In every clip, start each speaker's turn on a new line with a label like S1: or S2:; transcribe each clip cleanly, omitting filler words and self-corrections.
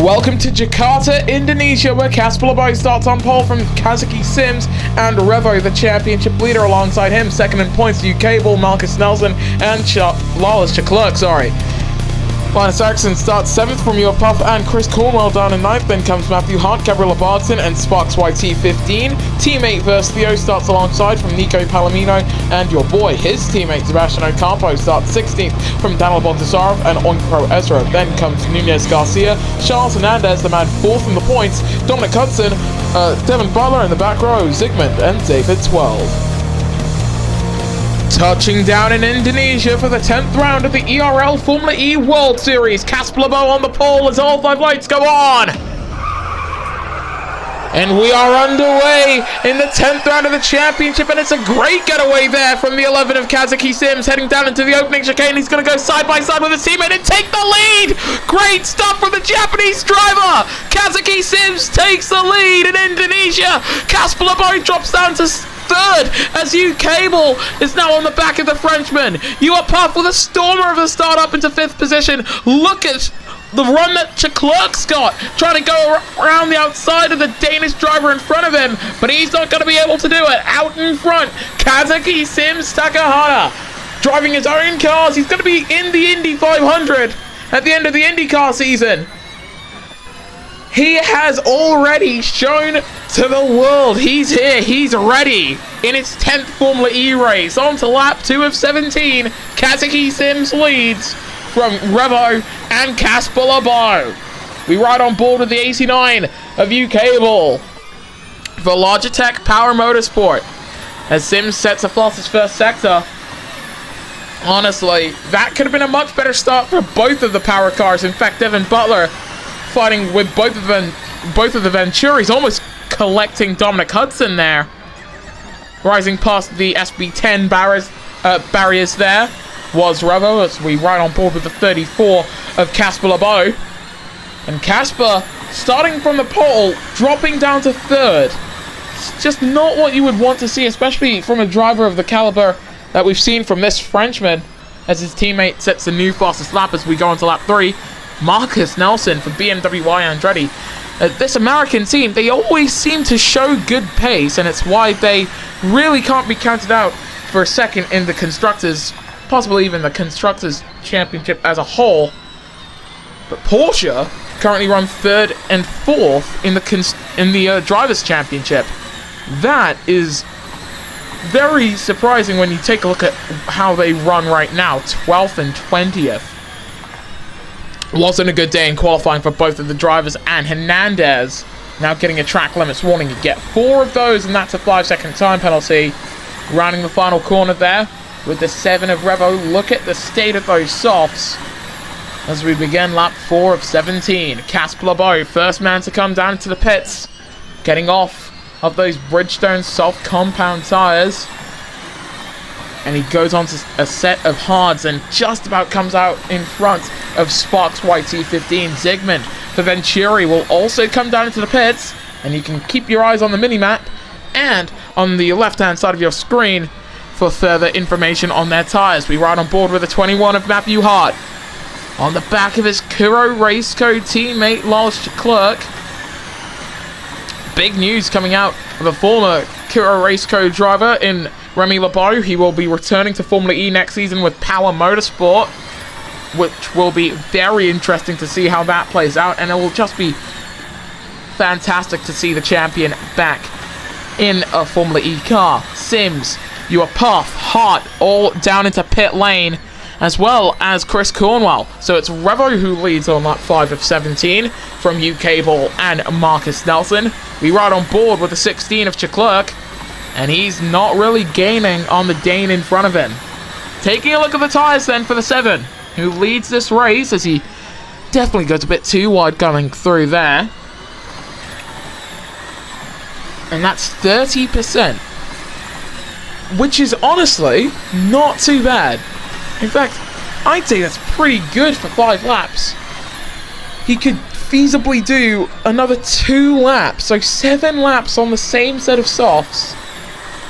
S1: Welcome to Jakarta, Indonesia, where Casper Lebow starts on pole from Kazuki Sims and Revo, the championship leader, alongside him. Second in points, UK ball, Marcus Nelson and Lawless Chaklerk, Linus Eriksson starts 7th from your Puff and Chris Cornwell down in 9th. Then comes Matthew Hart, Gabriel Barton and Sparks YT 15. Teammate versus Theo starts alongside from Nico Palomino and your boy, his teammate Sebastian Ocampo starts 16th from Daniel Bontasarov and Oinkro Ezra. Then comes Nunez Garcia, Charles Hernandez, the man 4th from the points, Dominic Hudson, Devin Butler in the back row, Zygmunt and David 12. Touching down in Indonesia for the 10th round of the ERL Formula E World Series. Casper Lebow on the pole as all 5 lights go on. And we are underway in the 10th round of the championship, and it's a great getaway there from the 11 of Kazuki Sims, heading down into the opening chicane. He's going to go side by side with his teammate and take the lead. Great stuff from the Japanese driver. Kazuki Sims takes the lead in Indonesia. Casper Lebow drops down to 3rd as UK ball is now on the back of the Frenchman. You are Puff with a stormer of a start up into 5th position. Look at the run that Chaklerk's got, trying to go around the outside of the Danish driver in front of him, but he's not going to be able to do it. Out in front, Kazuki Sims Takahata, driving his own cars. He's going to be in the Indy 500 at the end of the IndyCar season. He has already shown to the world he's here, he's ready in its 10th Formula E race. On to lap 2 of 17, Kazuki Sims leads from Revo and Casper Lebow. We ride on board with the 89 of UK ball for Logitech Power Motorsport as Sims sets a fastest first sector. Honestly, that could have been a much better start for both of the power cars. In fact, Devin Butler fighting with both of the Venturis, almost collecting Dominic Hudson there. Rising past the SB10 barriers there was Revo as we ride on board with the 34 of Casper Lebow. And Casper, starting from the pole, dropping down to 3rd. It's just not what you would want to see, especially from a driver of the caliber that we've seen from this Frenchman, as his teammate sets the new fastest lap as we go into lap 3. Marcus Nelson for BMW Andretti. This American team, they always seem to show good pace, and it's why they really can't be counted out for a second in the Constructors, possibly even the Constructors Championship as a whole. But Porsche currently run 3rd and 4th in the Drivers' Championship. That is very surprising when you take a look at how they run right now, 12th and 20th. Wasn't a good day in qualifying for both of the drivers, and Hernandez now getting a track limits warning. You get 4 of those, and that's a 5-second time penalty. Rounding the final corner there with the 7 of Revo. Look at the state of those softs as we begin lap 4 of 17. Casper Lebow, first man to come down to the pits, getting off of those Bridgestone soft compound tires. And he goes on to a set of hards and just about comes out in front of Sparks YT 15. Zygmunt for Venturi will also come down into the pits, and you can keep your eyes on the mini-map and on the left-hand side of your screen for further information on their tires. We ride on board with the 21 of Matthew Hart. On the back of his Kuro Raceco teammate, Lawless Chaklerk. Big news coming out of the former Kuro Raceco driver in Remy Lebow. He will be returning to Formula E next season with Power Motorsport, which will be very interesting to see how that plays out, and it will just be fantastic to see the champion back in a Formula E car. Sims, you are Puff, Hart, all down into pit lane, as well as Chris Cornwell. So it's Revo who leads on lap 5 of 17 from UK ball and Marcus Nelson. We ride on board with the 16 of Chaklerk, and he's not really gaining on the Dane in front of him. Taking a look at the tires then for the 7, who leads this race, as he definitely goes a bit too wide coming through there. And that's 30%, which is honestly not too bad. In fact, I'd say that's pretty good for 5 laps. He could feasibly do another 2 laps, so 7 laps on the same set of softs.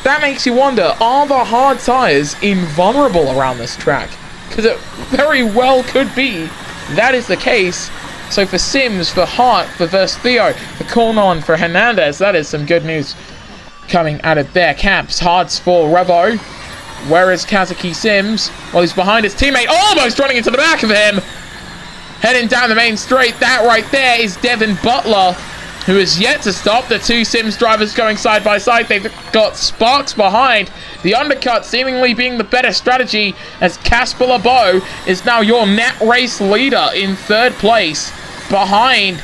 S1: That makes you wonder, are the hard tires invulnerable around this track? Because it very well could be that is the case. So for Sims, for Hart, for Theo, for Cornon, for Hernandez, that is some good news coming out of their camps. Hart's for Revo. Where is Kazuki Sims? Well, he's behind his teammate, almost running into the back of him. Heading down the main straight, that right there is Devin Butler, who is yet to stop. The two Sims drivers going side by side. They've got Sparks behind. The undercut seemingly being the better strategy, as Casper LeBeau is now your net race leader in third place, behind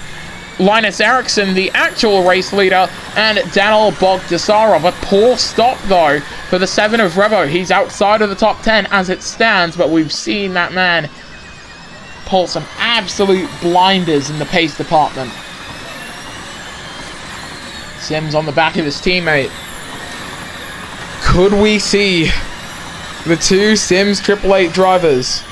S1: Linus Eriksson, the actual race leader, and Daniel Bogdasarov. A poor stop, though, for the 7 of Revo. He's outside of the top 10 as it stands, but we've seen that man pull some absolute blinders in the pace department. Sims on the back of his teammate. Could we see the two Sims 888 drivers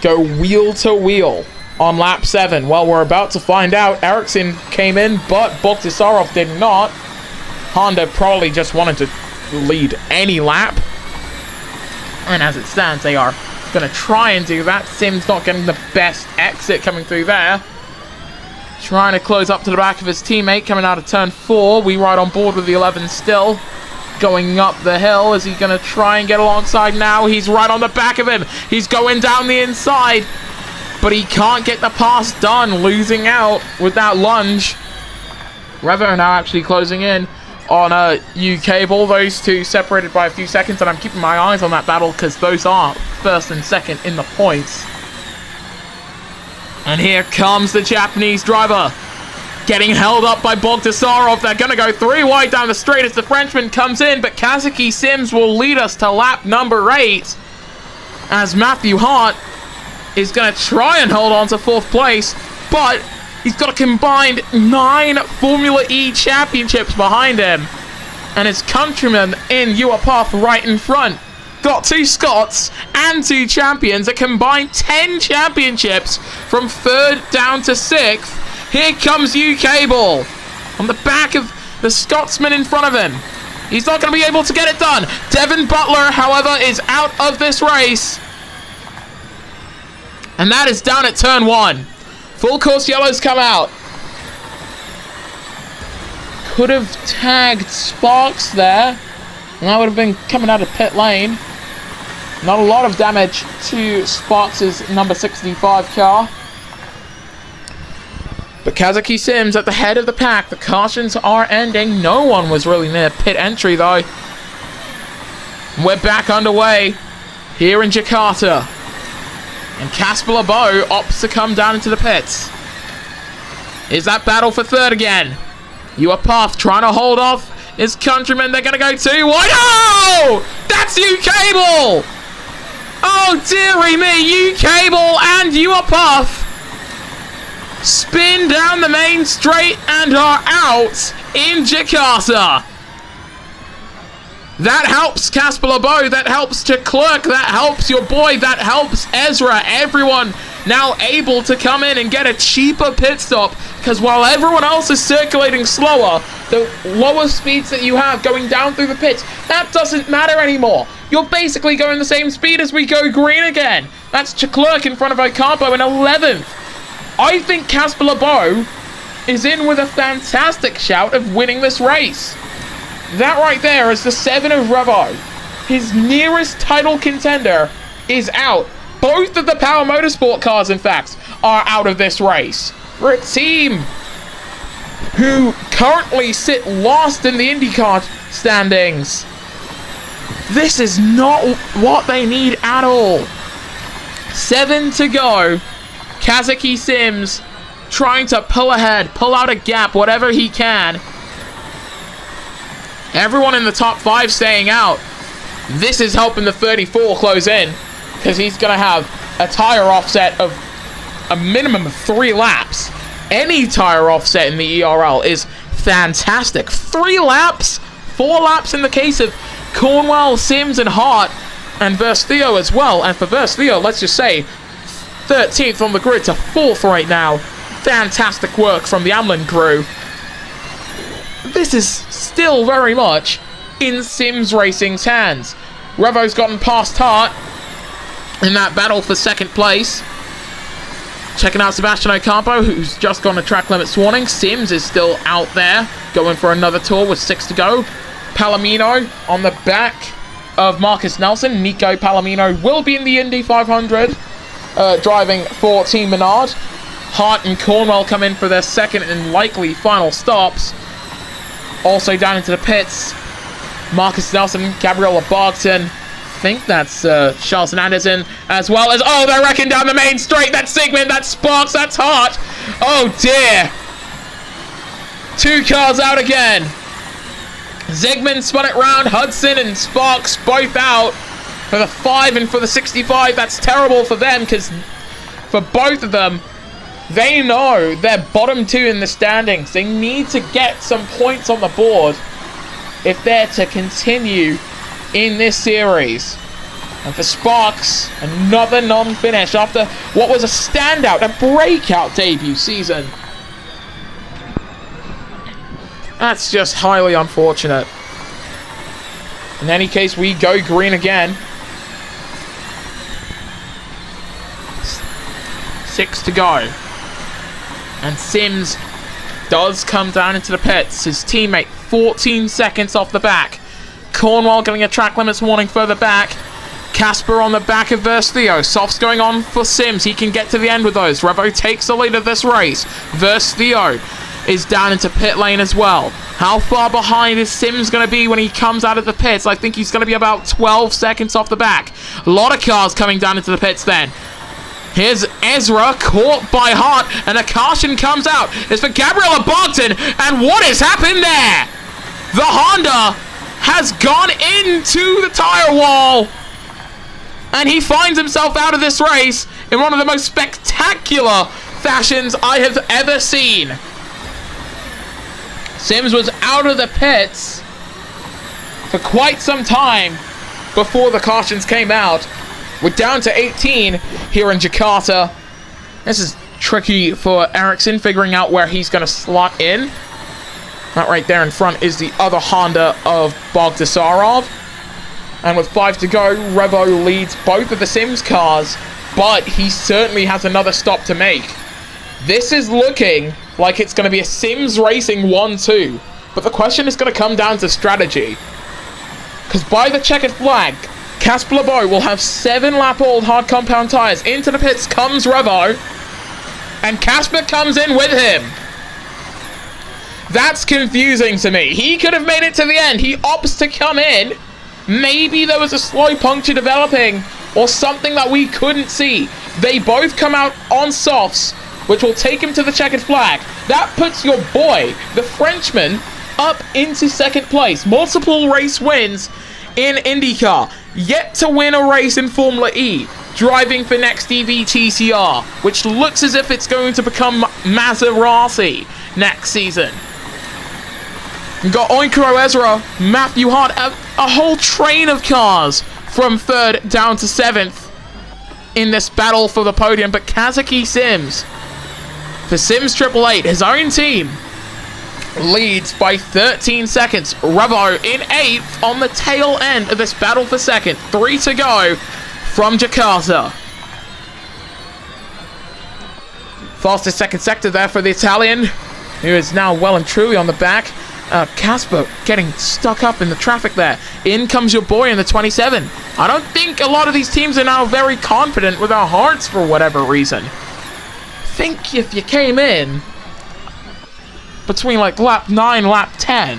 S1: go wheel to wheel on lap 7? Well, we're about to find out. Eriksson came in, but Bogdasarov did not. Honda probably just wanted to lead any lap. And as it stands, they are going to try and do that. Sims not getting the best exit coming through there. Trying to close up to the back of his teammate coming out of turn 4. We ride on board with the 11 still. Going up the hill. Is he going to try and get alongside now? He's right on the back of him. He's going down the inside. But he can't get the pass done. Losing out with that lunge. Revo now actually closing in on a U-Cable. Those two separated by a few seconds. And I'm keeping my eyes on that battle because those are first and second in the points. And here comes the Japanese driver. Getting held up by Bogdasarov. They're going to go 3 wide down the straight as the Frenchman comes in. But Kazuki Sims will lead us to lap number 8. As Matthew Hart is going to try and hold on to 4th place. But he's got a combined 9 Formula E championships behind him. And his countryman in Uapath right in front. Got 2 Scots and 2 champions. A combined 10 championships from 3rd down to 6th. Here comes U-Cable on the back of the Scotsman in front of him. He's not going to be able to get it done. Devin Butler, however, is out of this race. And that is down at turn 1. Full course yellows come out. Could have tagged Sparks there. And that would have been coming out of pit lane. Not a lot of damage to Sparks' number 65 car. But Kazuki Sims at the head of the pack. The cautions are ending. No one was really near pit entry, though. We're back underway here in Jakarta. And Casper LeBeau opts to come down into the pits. Is that battle for 3rd again? Uapath trying to hold off his countrymen. They're going to go 2 wide. Oh! That's U-Cable! Oh, dearie me. U-Cable and Uapath spin down the main straight and are out in Jakarta. That helps Casper LeBeau. That helps Leclerc. That helps your boy. That helps Ezra. Everyone now able to come in and get a cheaper pit stop. Because while everyone else is circulating slower, the lower speeds that you have going down through the pits, that doesn't matter anymore. You're basically going the same speed as we go green again. That's Leclerc in front of Ocampo in 11th. I think Casper LeBeau is in with a fantastic shout of winning this race. That right there is the 7 of Revo. His nearest title contender is out. Both of the Power Motorsport cars, in fact, are out of this race. For a team who currently sit last in the IndyCar standings, this is not what they need at all. 7 to go. Kazuki Sims trying to pull ahead, pull out a gap, whatever he can. Everyone in the top 5 staying out. This is helping the 34 close in, because he's going to have a tire offset of a minimum of 3 laps. Any tire offset in the ERL is fantastic. 3 laps, 4 laps in the case of Cornwell, Sims, and Hart, and Theo as well. And for Theo, let's just say 13th on the grid to 4th right now. Fantastic work from the Amlin crew. This is still very much in Sims Racing's hands. Revo's gotten past Hart in that battle for 2nd place. Checking out Sebastian Ocampo, who's just gone to track limits warning. Sims is still out there, going for another tour with 6 to go. Palomino on the back of Marcus Nelson. Nico Palomino will be in the Indy 500, driving for Team Menard. Hart and Cornwell come in for their second and likely final stops. Also down into the pits, Marcus Nelson, Gabriella Barton. I think that's Charlton Anderson, as well as, oh, they're wrecking down the main straight. That's Sigmund, that's Sparks, that's Hart. Oh dear. 2 cars out again. Zygmunt spun it round. Hudson and Sparks both out for the 5 and for the 65. That's terrible for them, because for both of them, they know they're bottom 2 in the standings. They need to get some points on the board if they're to continue in this series. And for Sparks, another non-finish after what was a standout, a breakout debut season. That's just highly unfortunate. In any case, we go green again. 6 to go. And Sims does come down into the pits. His teammate 14 seconds off the back. Cornwell getting a track limits warning further back. Casper on the back of Verstio. Softs going on for Sims. He can get to the end with those. Revo takes the lead of this race. Verstio is down into pit lane as well. How far behind is Sims going to be when he comes out of the pits? I think he's going to be about 12 seconds off the back. A lot of cars coming down into the pits then. Here's Ezra, caught by Hart, and a caution comes out. It's for Gabriella Barton, and what has happened there? The Honda has gone into the tire wall, and he finds himself out of this race in one of the most spectacular fashions I have ever seen. Sims was out of the pits for quite some time before the cautions came out. We're down to 18 here in Jakarta. This is tricky for Ericsson, figuring out where he's going to slot in. That right there in front is the other Honda of Bogdasarov. And with 5 to go, Revo leads both of the Sims cars, but he certainly has another stop to make. This is looking like it's going to be a Sims Racing 1-2, but the question is going to come down to strategy. Because by the checkered flag, Casper LeBeau will have 7-lap-old hard compound tires. Into the pits comes Revo, and Casper comes in with him. That's confusing to me. He could have made it to the end. He opts to come in. Maybe there was a slow puncture developing or something that we couldn't see. They both come out on softs, which will take him to the checkered flag. That puts your boy, the Frenchman, up into second place. Multiple race wins in IndyCar. Yet to win a race in Formula E. Driving for Next EV TCR, which looks as if it's going to become Maserati next season. We've got Oinkuro Ezra, Matthew Hart, a whole train of cars from 3rd down to 7th in this battle for the podium. But Kazuki Sims, for Sims 888, his own team, leads by 13 seconds. Revo in 8th on the tail end of this battle for 2nd. 3 to go from Jakarta. Fastest second sector there for the Italian, who is now well and truly on the back. Casper getting stuck up in the traffic there. In comes your boy in the 27. I don't think a lot of these teams are now very confident with our hearts for whatever reason. Think if you came in between like lap 9, lap 10,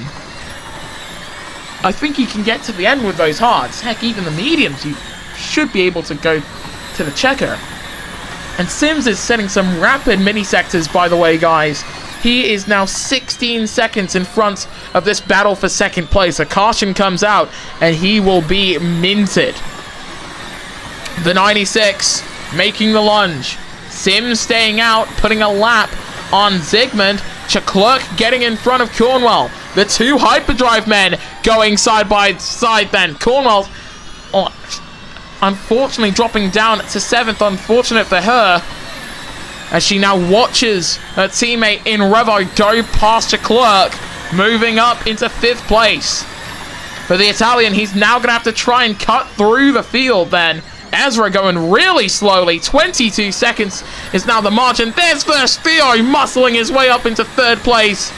S1: I think you can get to the end with those hards. Heck, even the mediums, you should be able to go to the checker. And Sims is setting some rapid mini sectors, by the way, guys. He is now 16 seconds in front of this battle for second place. A caution comes out, and he will be minted. The 96 making the lunge. Sims staying out, putting a lap on Zygmunt. Chaklerk getting in front of Cornwell. The 2 hyperdrive men going side by side then. Cornwell, unfortunately, dropping down to 7th. Unfortunate for her, as she now watches her teammate in Revo go past Chaklerk, moving up into 5th place. For the Italian, he's now going to have to try and cut through the field then. Ezra going really slowly. 22 seconds is now the margin. There's first Theo muscling his way up into third place.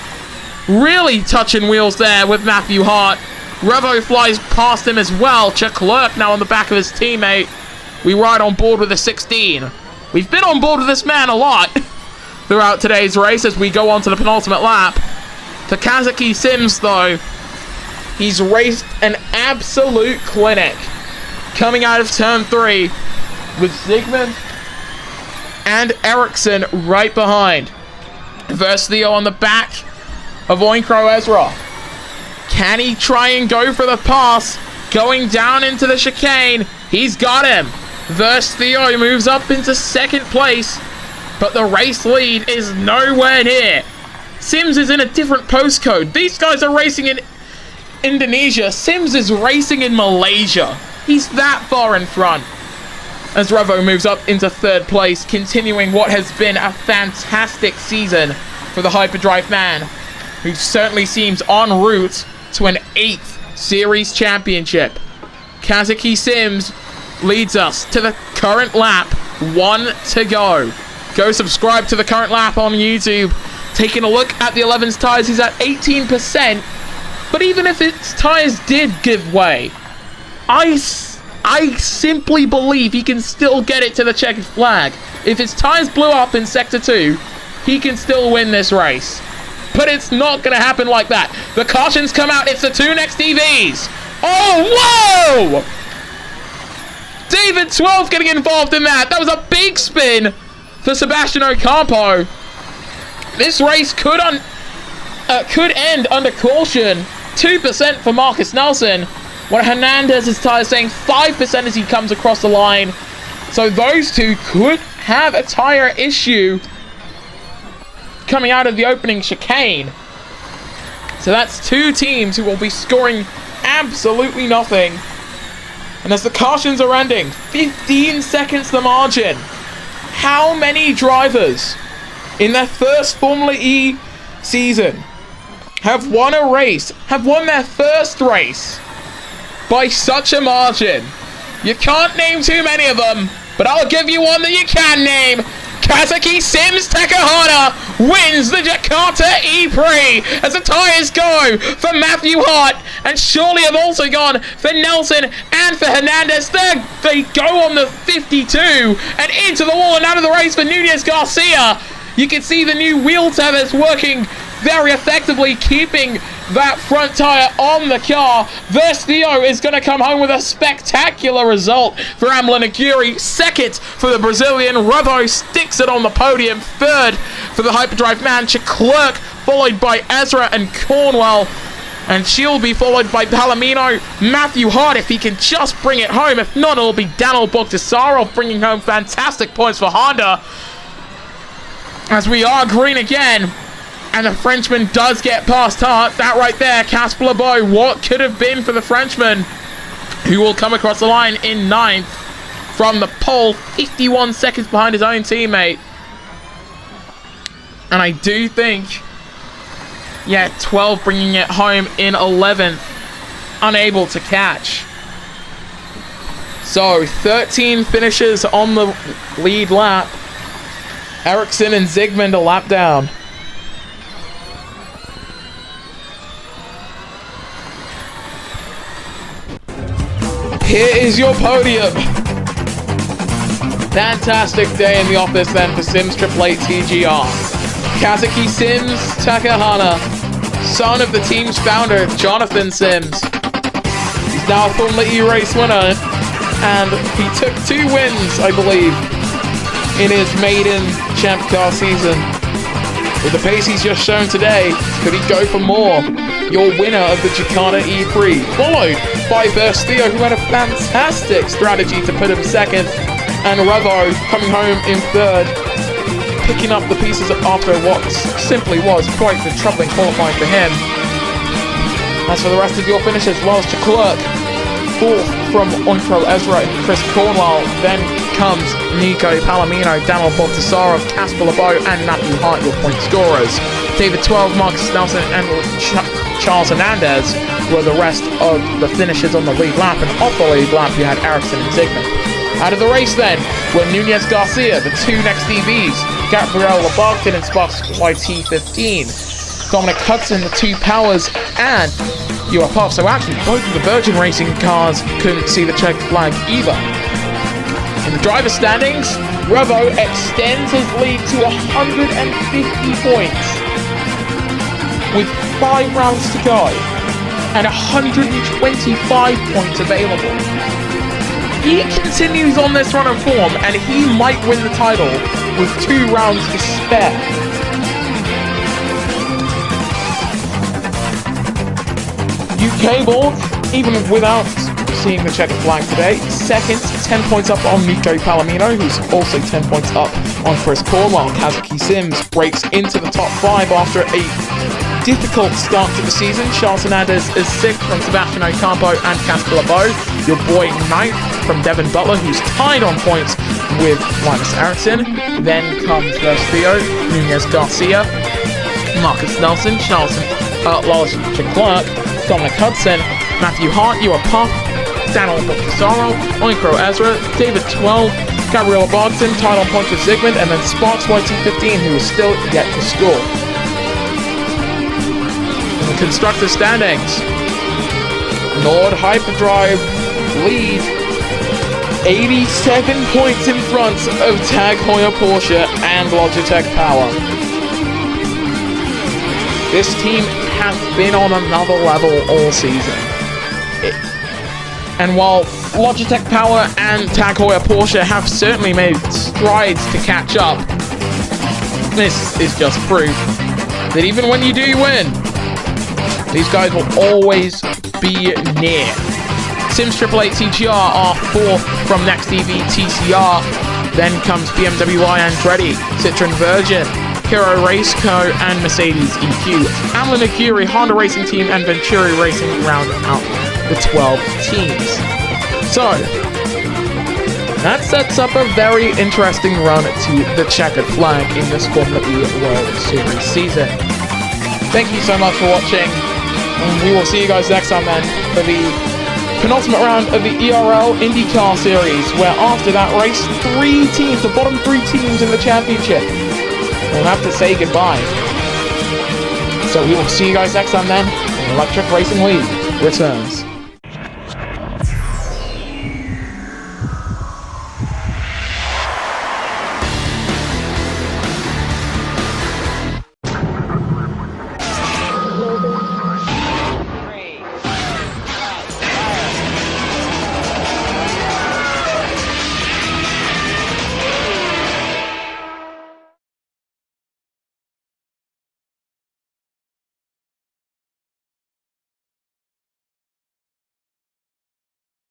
S1: Really touching wheels there with Matthew Hart. Revo flies past him as well. Leclerc now on the back of his teammate. We ride on board with a 16. We've been on board with this man a lot throughout today's race as we go on to the penultimate lap. For Kazuki Sims, though, he's raced an absolute clinic. Coming out of turn 3 with Zygmunt and Ericsson right behind. Versus Theo on the back of Oinkro Ezra. Can he try and go for the pass? Going down into the chicane. He's got him. Versus Theo moves up into second place. But the race lead is nowhere near. Sims is in a different postcode. These guys are racing in Indonesia. Sims is racing in Malaysia. He's that far in front. As Revo moves up into third place, continuing what has been a fantastic season for the Hyperdrive man, who certainly seems en route to an 8th Series Championship. Kazuki Sims leads us to the current lap. 1 to go. Go subscribe to the current lap on YouTube. Taking a look at the 11's tires, he's at 18%. But even if its tires did give way, I simply believe he can still get it to the checkered flag. If his tires blew up in Sector 2, he can still win this race. But it's not going to happen like that. The cautions come out. It's the 2 next EVs. Oh, whoa! David 12 getting involved in that. That was a big spin for Sebastian Ocampo. This race could end under caution. 2% for Marcus Nelson. What Hernandez's tire saying 5% as he comes across the line. So those two could have a tire issue coming out of the opening chicane. So that's 2 teams who will be scoring absolutely nothing. And as the cautions are ending, 15 seconds the margin. How many drivers in their first Formula E season have won a race, have won their first race by such a margin? You can't name too many of them, but I'll give you one that you can name. Kazuki Sims Takahata wins the Jakarta ePrix as the tyres go for Matthew Hart, and surely have also gone for Nelson and for Hernandez. They go on the 52 and into the wall and out of the race for Nunez Garcia. You can see the new wheel tethers working very effectively, keeping that front tire on the car. Theo is going to come home with a spectacular result for Amlin Aguirre. Second for the Brazilian. Revo sticks it on the podium. Third for the Hyperdrive man, Leclerc, followed by Ezra and Cornwell. And she'll be followed by Palomino. Matthew Hart, if he can just bring it home. If not, it'll be Daniel Bogdasarov bringing home fantastic points for Honda. As we are green again. And the Frenchman does get past Hart. That right there, Casper Lebeau. What could have been for the Frenchman, who will come across the line in 9th from the pole, 51 seconds behind his own teammate. And I do think, 12 bringing it home in 11th. Unable to catch. So, 13 finishes on the lead lap. Ericsson and Zygmunt a lap down. Here is your podium. Fantastic day in the office then for Sims 888 TGR. Kazuki Sims Takahata, son of the team's founder, Jonathan Sims. He's now a Formula E race winner, and he took 2 wins, I believe, in his maiden Champ Car season. With the pace he's just shown today, could he go for more? Your winner of the Jakarta ePrix, followed by Theo, who had a fantastic strategy to put him second, and Revo coming home in third, picking up the pieces after what simply was quite the troubling qualifying for him. As for the rest of your finishes, Wells Leclerc, 4th from Oinkro Ezra and Chris Cornwell, then comes Nico Palomino, Daniel Bogdasarov, Casper Lebeau, and Matthew Hart, your point scorers. David 12, Marcus Nelson, and Charles Hernandez were the rest of the finishers on the lead lap, and off the lead lap you had Ericsson and Zygmunt. Out of the race then, were Nunez Garcia, the two next EVs, Gabriel Labarton and Sparks YT15, Dominic Hudson, the two Powers, and UFR. So actually, both of the Virgin Racing cars couldn't see the checkered flag either. In the driver standings, Revo extends his lead to 150 points with 5 rounds to go and 125 points available. He continues on this run of form and he might win the title with 2 rounds to spare. UK board, even without seeing the checkered flag today, second, 10 points up on Nico Palomino, who's also 10 points up on Chris Cornwell. Kazuki Sims breaks into the top 5 after a difficult start to the season. Charles Hernandez is 6th from Sebastian Ocampo and Casper LeBeau. Your boy 9th from Devin Butler, who's tied on points with Linus Eriksson. Then comes Theo, Nunez Garcia, Marcus Nelson, Lars Leclerc, Dominic Hudson, Matthew Hart, Ewan Puff, Daniel Bocasaro, Oinkro Ezra, David 12, Gabriel Barton, tied on points with Zygmunt, and then Sparks YT15, who is still yet to score. In the constructor standings, Nord Hyperdrive lead 87 points in front of Tag Heuer Porsche and Logitech Power. This team has been on another level all season. And while Logitech Power and Tag Heuer Porsche have certainly made strides to catch up, this is just proof that even when you do win, these guys will always be near. Sims 888 TGR are 4th from Next EV TCR. Then comes BMW Andretti, Citroen Virgin, Hero Race Co, and Mercedes EQ. Amlin Mercury, Honda Racing Team, and Venturi Racing round out the 12 teams. So, that sets up a very interesting run to the checkered flag in this Formula E World Series season. Thank you so much for watching, and we will see you guys next time then for the penultimate round of the ERL IndyCar Series, where after that race, 3 teams, the bottom 3 teams in the championship, we'll have to say goodbye. So we will see you guys next time then. The Electric Racing League returns.